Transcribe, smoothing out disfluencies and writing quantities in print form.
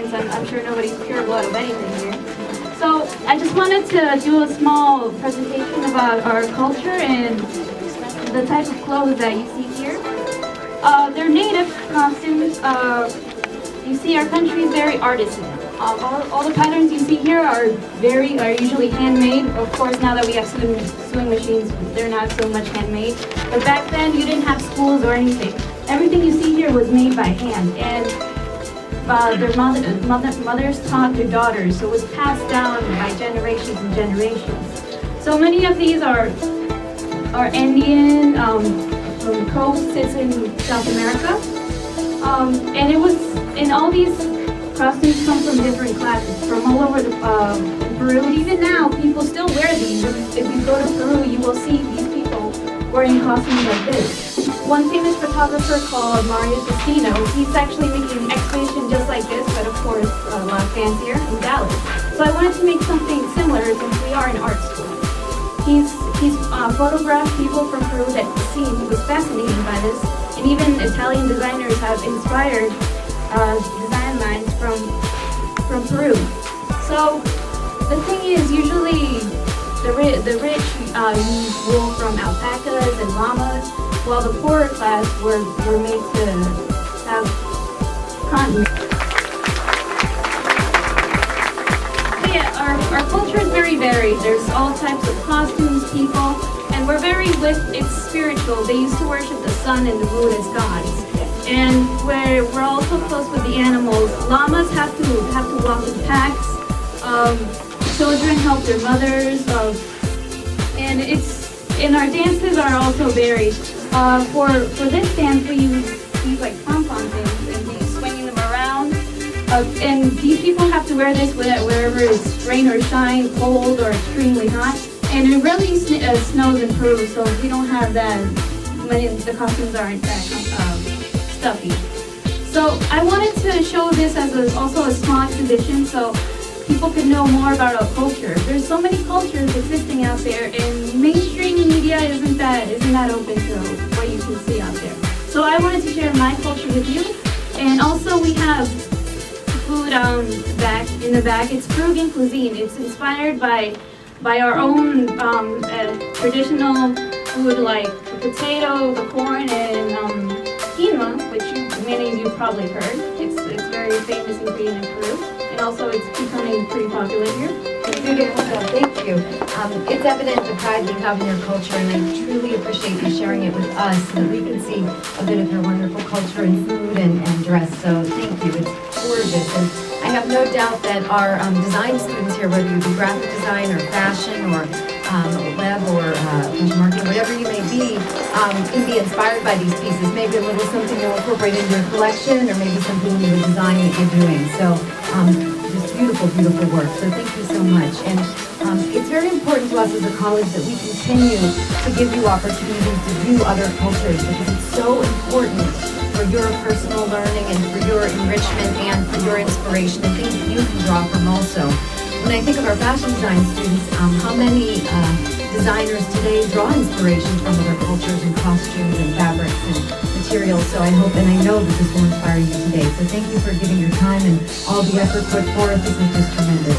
since I'm sure nobody's pure blood of anything here. So I just wanted to do a small presentation about our culture and the type of clothes that you see here. They're native costumes. You see our country is very artisan. All the patterns you see here are usually handmade. Of course, now that we have sewing machines, they're not so much handmade. But back then, you didn't have schools or anything. Everything you see here was made by hand, and their mothers taught their daughters, so it was passed down by generations and generations. So many of these are Indian, from the coast, it's in South America, and all these costumes come from different classes, from all over Peru. Even now, people still wear these. If you go to Peru, you will see these people wearing costumes like this. One famous photographer called Mario Testino, he's actually making an exhibition just like this, but of course a lot fancier in Dallas. So I wanted to make something similar since we are in art school. He's photographed people from Peru that he was fascinated by this, and even Italian designers have inspired design lines from Peru. So the thing is, usually the rich use wool from alpacas and llamas, while the poorer class were made to have cotton. But yeah, our culture is very varied. There's all types of costumes, people, and it's spiritual. They used to worship the sun and the moon as gods. And we're also close with the animals. Llamas have to walk in packs. Children help their mothers, and our dances are also varied. For this dance, we use these like pom-pom things, and we swinging them around. And these people have to wear this wherever it's rain or shine, cold or extremely hot. And it really snows in Peru, so we don't have that. The costumes aren't that stuffy. So I wanted to show this as also a small exhibition, so people could know more about our culture. There's so many cultures existing out there, and mainstream media isn't that open to what you can see out there. So I wanted to share my culture with you, and also we have food back in the back. It's Peruvian cuisine. It's inspired by our own traditional food like the potato, the corn, and quinoa, which many of you probably heard. It's very famous ingredient in Peru. And also it's becoming pretty popular here. Beautiful, thank you. It's evident the pride you have in your culture, and I truly appreciate you sharing it with us so that we can see a bit of your wonderful culture and food and dress. So thank you, it's gorgeous. And I have no doubt that our design students here, whether you do graphic design or fashion or web or marketing, whatever you may be, can be inspired by these pieces. Maybe a little something you'll incorporate into your collection, or maybe something in the design that you're doing. So just beautiful, beautiful work. So thank you so much. And it's very important to us as a college that we continue to give you opportunities to view other cultures, because it's so important for your personal learning and for your enrichment and for your inspiration and things that you can draw from also. When I think of our fashion design students, how many designers today draw inspiration from other cultures and costumes and fabrics and materials. So I hope and I know that this will inspire you today. So thank you for giving your time and all the effort put forth. This is just tremendous.